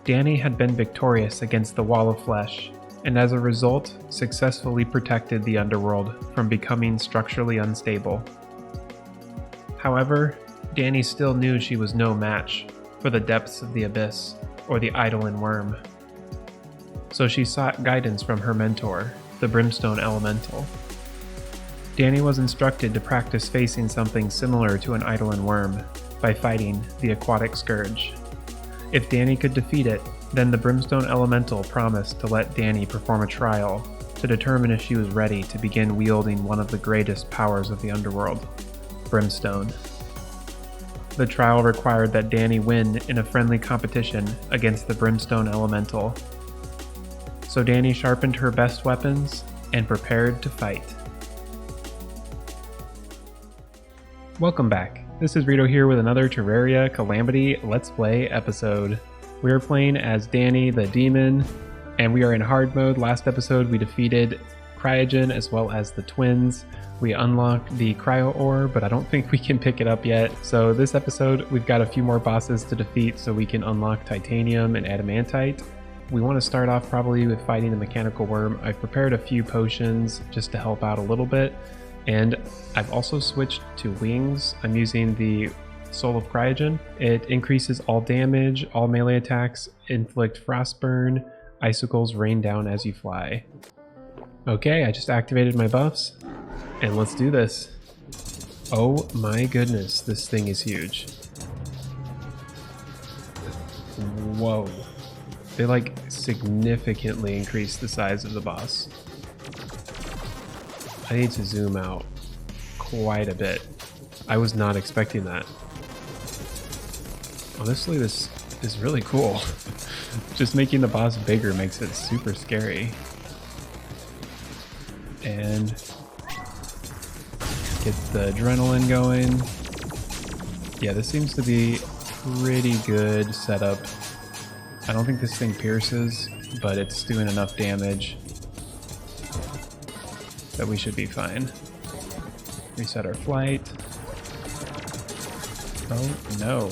Dani had been victorious against the Wall of Flesh, and as a result, successfully protected the underworld from becoming structurally unstable. However, Dani still knew she was no match for the depths of the abyss or the Eidolon Wyrm. So she sought guidance from her mentor, the Brimstone Elemental. Dani was instructed to practice facing something similar to an Eidolon Wyrm by fighting the Aquatic Scourge. If Dani could defeat it, then the Brimstone Elemental promised to let Dani perform a trial to determine if she was ready to begin wielding one of the greatest powers of the underworld, Brimstone. The trial required that Dani win in a friendly competition against the Brimstone Elemental. So Dani sharpened her best weapons and prepared to fight. Welcome back. This is Rito here with another Terraria Calamity Let's Play episode. We are playing as Dani the Demon, and we are in hard mode. Last episode we defeated Cryogen as well as the twins. We unlocked the Cryo Ore, but I don't think we can pick it up yet. So this episode we've got a few more bosses to defeat so we can unlock Titanium and Adamantite. We want to start off probably with fighting the Mechanical Wyrm. I've prepared a few potions just to help out a little bit. And I've also switched to wings. I'm using the Soul of Cryogen. It increases all damage, all melee attacks, inflict frostburn, icicles rain down as you fly. Okay, I just activated my buffs, and let's do this. Oh my goodness, this thing is huge. Whoa. They like significantly increased the size of the boss. I need to zoom out quite a bit. I was not expecting that. Honestly, this is really cool. Just making the boss bigger makes it super scary. And get the adrenaline going. Yeah, this seems to be pretty good setup. I don't think this thing pierces, but it's doing enough damage that we should be fine. Reset our flight. Oh no.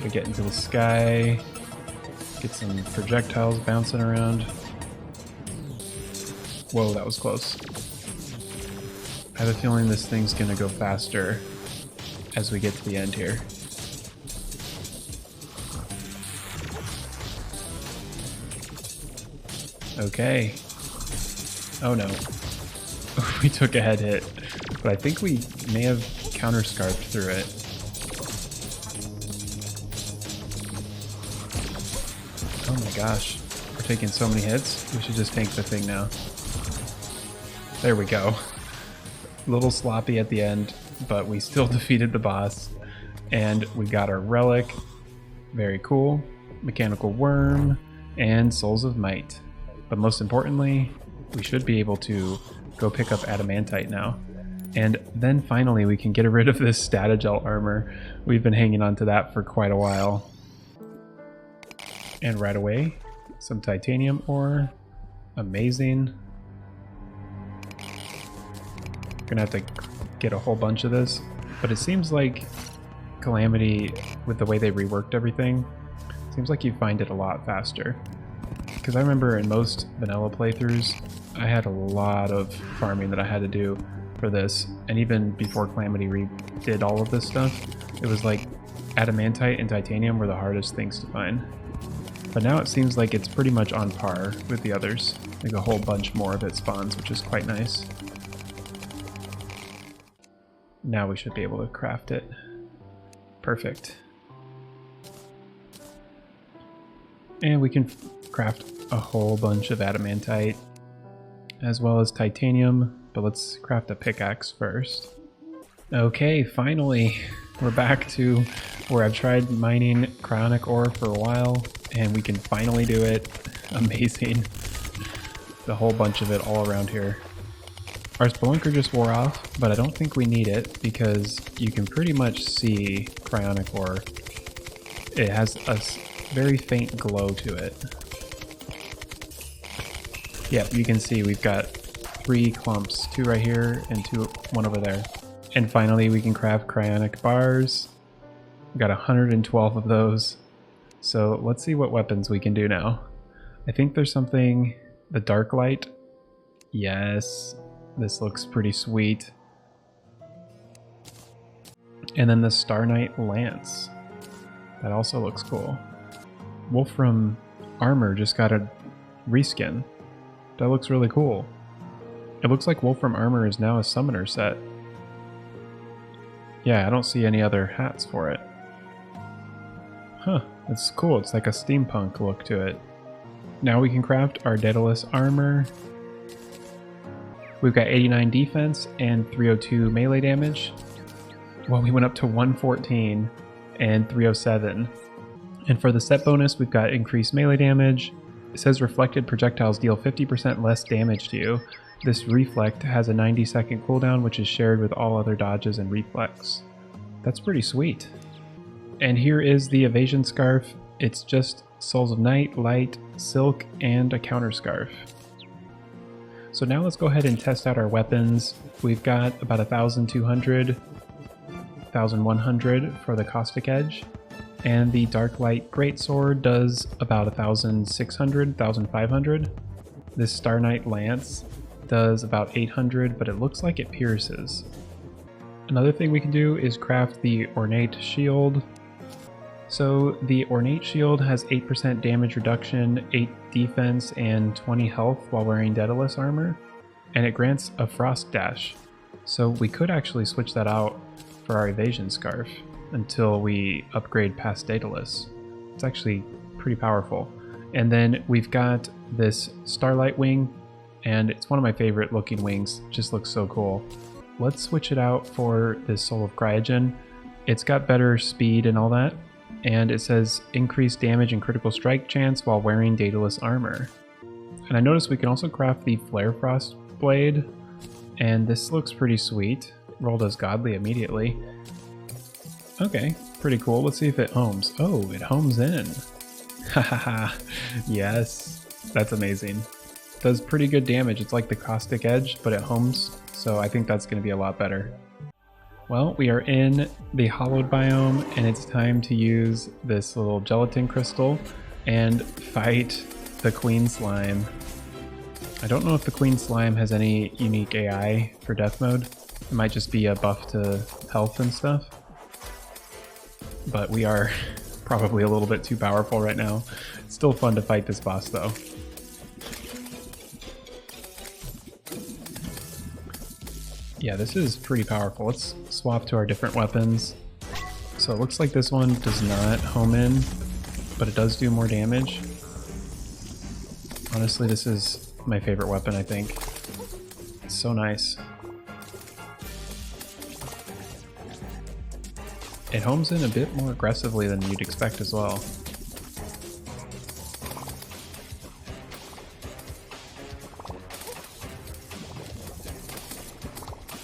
We get into the sky. Get some projectiles bouncing around. Whoa, that was close. I have a feeling this thing's gonna go faster as we get to the end here. Okay. Oh no. We took a head hit, but I think we may have counter-scarfed through it. Oh my gosh. We're taking so many hits. We should just tank the thing now. There we go. A little sloppy at the end, but we still defeated the boss. And we got our relic. Very cool. Mechanical Wyrm and Souls of Might. But most importantly, we should be able to go pick up Adamantite now. And then finally we can get rid of this Statagel armor. We've been hanging on to that for quite a while. And right away, some titanium ore. Amazing. Gonna have to get a whole bunch of this. But it seems like Calamity, with the way they reworked everything, seems like you find it a lot faster. Because I remember in most vanilla playthroughs, I had a lot of farming that I had to do for this, and even before Calamity redid all of this stuff, it was like Adamantite and Titanium were the hardest things to find. But now it seems like it's pretty much on par with the others. Like a whole bunch more of it spawns, which is quite nice. Now we should be able to craft it. Perfect. And we can craft a whole bunch of Adamantite as well as titanium, but let's craft a pickaxe first. Okay, finally we're back to where I've tried mining cryonic ore for a while, and we can finally do it. Amazing. A whole bunch of it all around here. Our spelunker just wore off, but I don't think we need it because you can pretty much see cryonic ore. It has a very faint glow to it. Yep, you can see we've got 3 clumps, 2 right here and 1 over there. And finally we can craft cryonic bars. We've got 112 of those. So let's see what weapons we can do now. I think there's something, the Dark Light. Yes, this looks pretty sweet. And then the Star Knight Lance. That also looks cool. Wolfram Armor just got a reskin. That looks really cool. It looks like Wolfram Armor is now a summoner set. Yeah, I don't see any other hats for it. Huh, it's cool. It's like a steampunk look to it. Now we can craft our Daedalus Armor. We've got 89 defense and 302 melee damage. Well, we went up to 114 and 307. And for the set bonus, we've got increased melee damage. It says reflected projectiles deal 50% less damage to you. This reflect has a 90-second cooldown, which is shared with all other dodges and reflex. That's pretty sweet. And here is the evasion scarf. It's just Souls of Night, Light, Silk, and a counter scarf. So now let's go ahead and test out our weapons. We've got about 1,200, 1,100 for the Caustic Edge. And the Dark Light Greatsword does about 1,600, 1,500. This Star Knight Lance does about 800, but it looks like it pierces. Another thing we can do is craft the Ornate Shield. So the Ornate Shield has 8% damage reduction, 8 defense, and 20 health while wearing Daedalus armor, and it grants a Frost Dash. So we could actually switch that out for our Evasion Scarf until we upgrade past Daedalus. It's actually pretty powerful. And then we've got this Starlight Wing, and it's one of my favorite looking wings. It just looks so cool. Let's switch it out for this Soul of Cryogen. It's got better speed and all that, and it says increased damage and critical strike chance while wearing Daedalus armor. And I noticed we can also craft the Flare Frost Blade, and this looks pretty sweet. Rolled as godly immediately. Okay, pretty cool. Let's see if it homes. Oh, it homes in. Hahaha, yes, that's amazing. Does pretty good damage. It's like the Caustic Edge, but it homes, so I think that's going to be a lot better. Well, we are in the Hollowed biome, and it's time to use this little gelatin crystal and fight the Queen Slime. I don't know if the Queen Slime has any unique AI for Death Mode. It might just be a buff to health and stuff. But we are probably a little bit too powerful right now. It's still fun to fight this boss though. Yeah, this is pretty powerful. Let's swap to our different weapons. So it looks like this one does not home in, but it does do more damage. Honestly, this is my favorite weapon, I think. It's so nice. It homes in a bit more aggressively than you'd expect as well.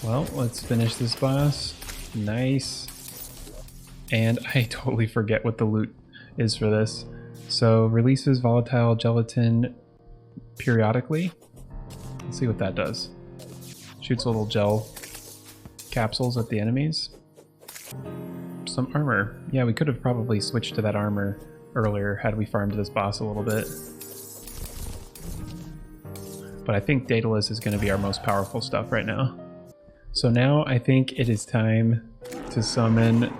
Well, let's finish this boss. Nice. And I totally forget what the loot is for this. So, releases volatile gelatin periodically. Let's see what that does. Shoots little gel capsules at the enemies. Some armor. Yeah, we could have probably switched to that armor earlier had we farmed this boss a little bit. But I think Daedalus is going to be our most powerful stuff right now. So now I think it is time to summon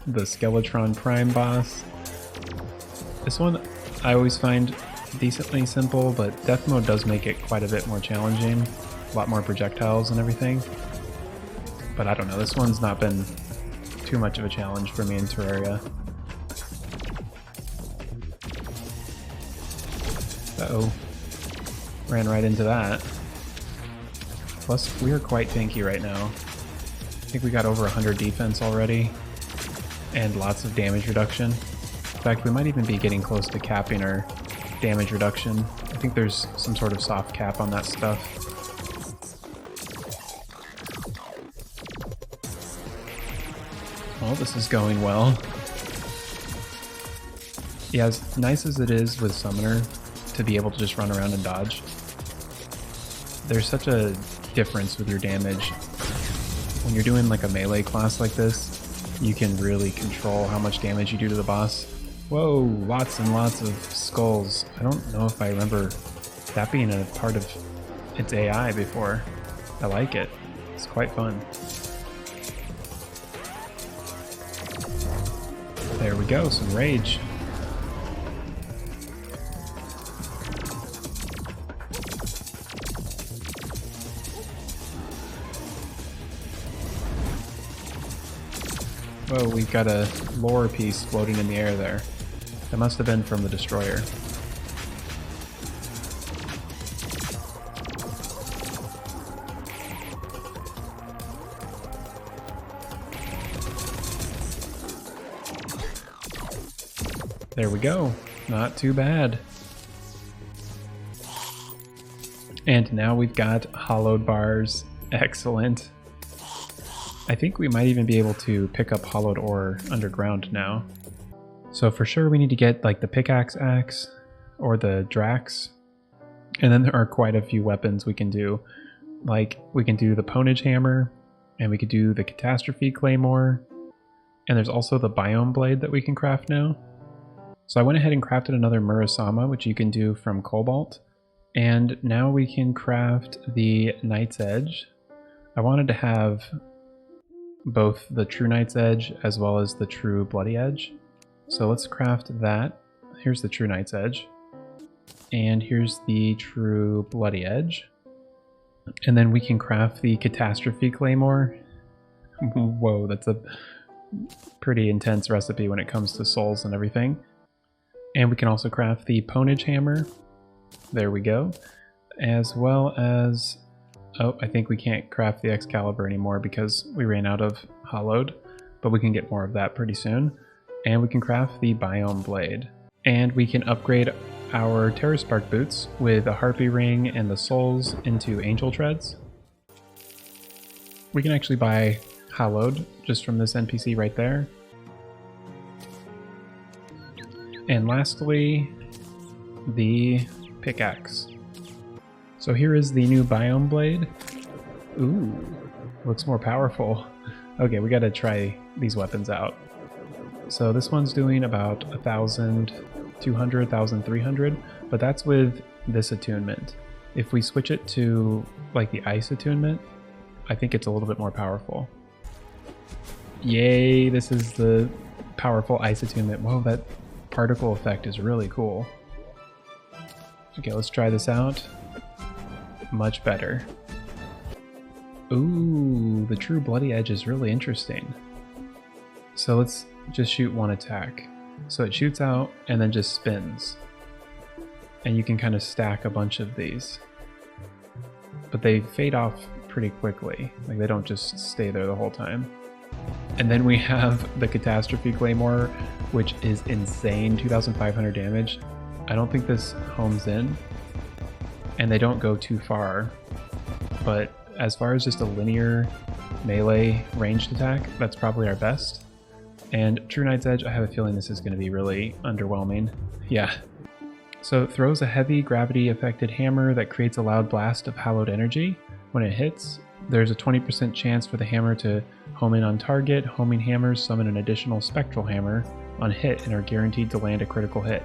the Skeletron Prime boss. This one I always find decently simple, but Death Mode does make it quite a bit more challenging. A lot more projectiles and everything. But I don't know, this one's not been too much of a challenge for me in Terraria. Uh-oh. Ran right into that. Plus, we are quite tanky right now. I think we got over 100 defense already, and lots of damage reduction. In fact, we might even be getting close to capping our damage reduction. I think there's some sort of soft cap on that stuff. Well, this is going well. Yeah, as nice as it is with Summoner to be able to just run around and dodge, there's such a difference with your damage. When you're doing like a melee class like this, you can really control how much damage you do to the boss. Whoa, lots and lots of skulls. I don't know if I remember that being a part of its AI before. I like it. It's quite fun. There we go, some rage. Whoa, we've got a lore piece floating in the air there. That must have been from the destroyer. There we go. Not too bad. And now we've got hollowed bars. Excellent. I think we might even be able to pick up hollowed ore underground now. So for sure we need to get like the pickaxe axe or the Drax. And then there are quite a few weapons we can do. Like we can do the Ponage Hammer and we could do the Catastrophe Claymore. And there's also the Biome Blade that we can craft now. So I went ahead and crafted another Murasama, which you can do from Cobalt. And now we can craft the Knight's Edge. I wanted to have both the True Knight's Edge as well as the True Bloody Edge. So let's craft that. Here's the True Knight's Edge. And here's the True Bloody Edge. And then we can craft the Catastrophe Claymore. Whoa, that's a pretty intense recipe when it comes to souls and everything. And we can also craft the Ponage Hammer. There we go. As well as... oh, I think we can't craft the Excalibur anymore because we ran out of hollowed, but we can get more of that pretty soon. And we can craft the Biome Blade. And we can upgrade our Terraspark boots with a Harpy Ring and the souls into Angel Treads. We can actually buy hollowed just from this NPC right there. And lastly, the pickaxe. So here is the new Biome Blade. Ooh, looks more powerful. Okay, we gotta try these weapons out. So this one's doing about 1,200, 1,300, but that's with this attunement. If we switch it to like the ice attunement, I think it's a little bit more powerful. Yay, this is the powerful ice attunement. Whoa, that particle effect is really cool. Okay, let's try this out. Much better. Ooh, the True Bloody Edge is really interesting. So let's just shoot one attack. So it shoots out and then just spins. And you can kind of stack a bunch of these. But they fade off pretty quickly. Like they don't just stay there the whole time. And then we have the Catastrophe Claymore, which is insane, 2,500 damage. I don't think this homes in. And they don't go too far, but as far as just a linear melee ranged attack, that's probably our best. And True Knight's Edge, I have a feeling this is going to be really underwhelming. Yeah. So it throws a heavy gravity affected hammer that creates a loud blast of hallowed energy. When it hits, there's a 20% chance for the hammer to home in on target. Homing hammers summon an additional spectral hammer on hit and are guaranteed to land a critical hit.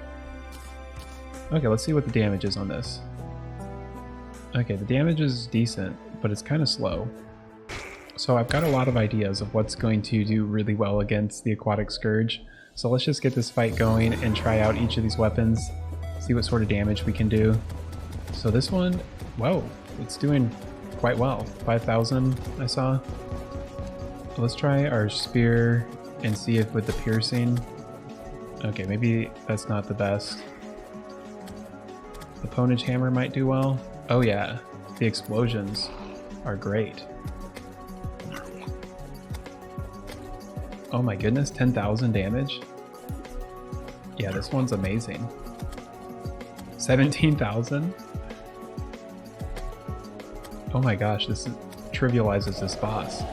Okay, let's see what the damage is on this. Okay, the damage is decent, but it's kind of slow. So I've got a lot of ideas of what's going to do really well against the Aquatic Scourge. So let's just get this fight going and try out each of these weapons, see what sort of damage we can do. So this one, whoa, it's doing quite well. 5,000 I saw. So let's try our spear and see if with the piercing. Okay, maybe that's not the best. The Ponage Hammer might do well. Oh yeah, the explosions are great. Oh my goodness, 10,000 damage? Yeah, this one's amazing. 17,000? Oh my gosh, this trivializes this boss.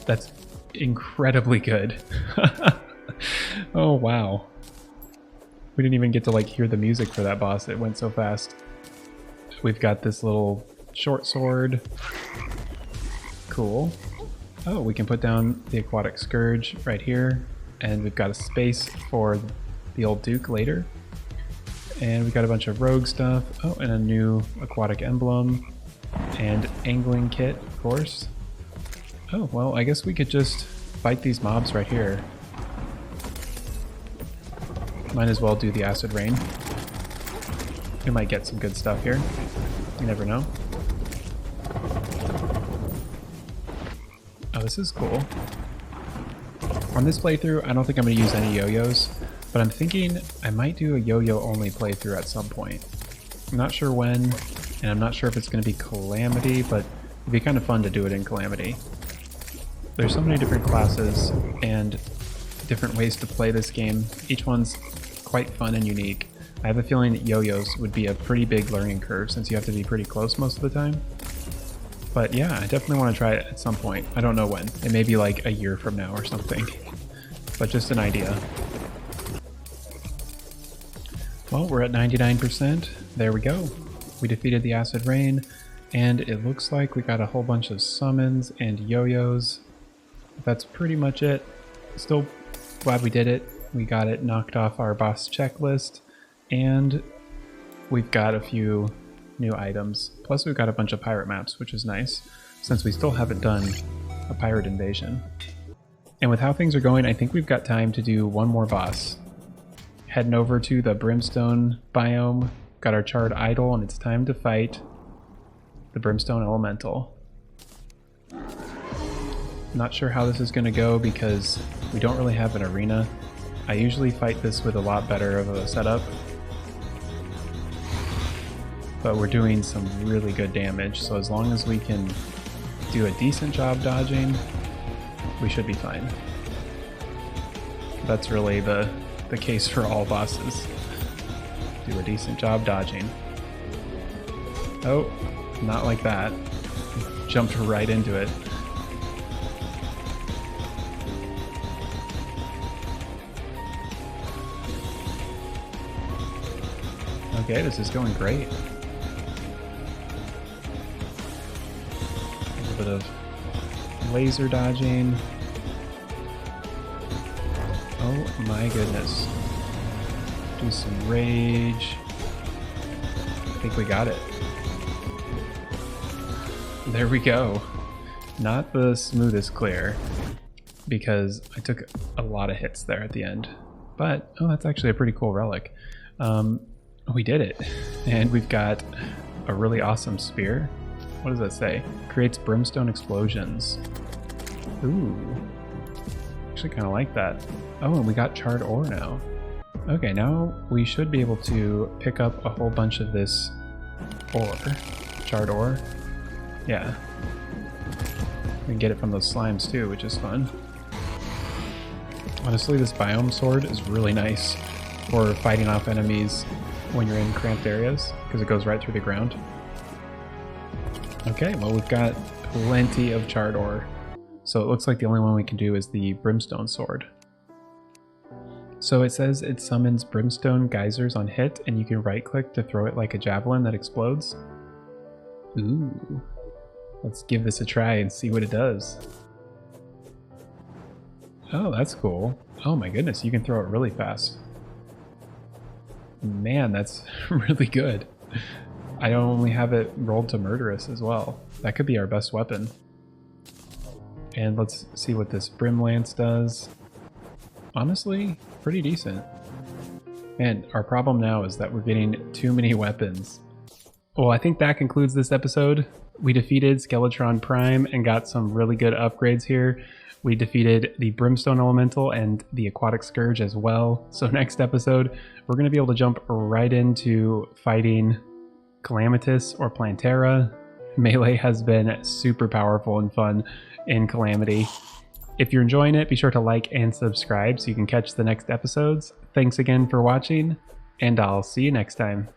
That's incredibly good. Oh wow. We didn't even get to like hear the music for that boss, it went so fast. We've got this little short sword. Cool. Oh, we can put down the Aquatic Scourge right here. And we've got a space for the old Duke later. And we got a bunch of rogue stuff. Oh, and a new aquatic emblem. And angling kit, of course. Oh, well, I guess we could just fight these mobs right here. Might as well do the acid rain. We might get some good stuff here. You never know. Oh, this is cool. On this playthrough, I don't think I'm going to use any yo-yos, but I'm thinking I might do a yo-yo only playthrough at some point. I'm not sure when, and I'm not sure if it's going to be Calamity, but it'd be kind of fun to do it in Calamity. There's so many different classes and different ways to play this game. Each one's quite fun and unique. I have a feeling that yo-yos would be a pretty big learning curve since you have to be pretty close most of the time. But yeah, I definitely want to try it at some point. I don't know when. It may be like a year from now or something. But just an idea. Well, we're at 99%. There we go. We defeated the acid rain, and it looks like we got a whole bunch of summons and yo-yos. That's pretty much it. Still glad we did it. We got it knocked off our boss checklist, and we've got a few new items. Plus we've got a bunch of pirate maps, which is nice, since we still haven't done a pirate invasion. And with how things are going, I think we've got time to do one more boss. Heading over to the Brimstone biome, got our charred idol, and it's time to fight the Brimstone Elemental. Not sure how this is going to go because we don't really have an arena. I usually fight this with a lot better of a setup, but we're doing some really good damage, so as long as we can do a decent job dodging, we should be fine. That's really the case for all bosses. Do a decent job dodging. Oh, not like that. Jumped right into it. Okay, this is going great. A little bit of laser dodging. Oh my goodness. Do some rage. I think we got it. There we go. Not the smoothest clear, because I took a lot of hits there at the end. But, oh, that's actually a pretty cool relic. We did it. And we've got a really awesome spear. What does that say? Creates brimstone explosions. Ooh. Actually kind of like that. Oh, and we got charred ore now. Okay, now we should be able to pick up a whole bunch of this ore. Charred ore. Yeah. We can get it from those slimes too, which is fun. Honestly, this biome sword is really nice for fighting off enemies when you're in cramped areas, because it goes right through the ground. Okay, well, we've got plenty of charred ore. So it looks like the only one we can do is the brimstone sword. So it says it summons brimstone geysers on hit, and you can right click to throw it like a javelin that explodes. Ooh. Let's give this a try and see what it does. Oh, that's cool. Oh my goodness, you can throw it really fast. Man, that's really good. I only have it rolled to murderous as well. That could be our best weapon. And let's see what this Brim Lance does. Honestly, pretty decent. Man, our problem now is that we're getting too many weapons. Well, I think that concludes this episode. We defeated Skeletron Prime and got some really good upgrades here. We defeated the Brimstone Elemental and the Aquatic Scourge as well. So next episode, we're going to be able to jump right into fighting Calamitas or Plantera. Melee has been super powerful and fun in Calamity. If you're enjoying it, be sure to like and subscribe so you can catch the next episodes. Thanks again for watching, and I'll see you next time.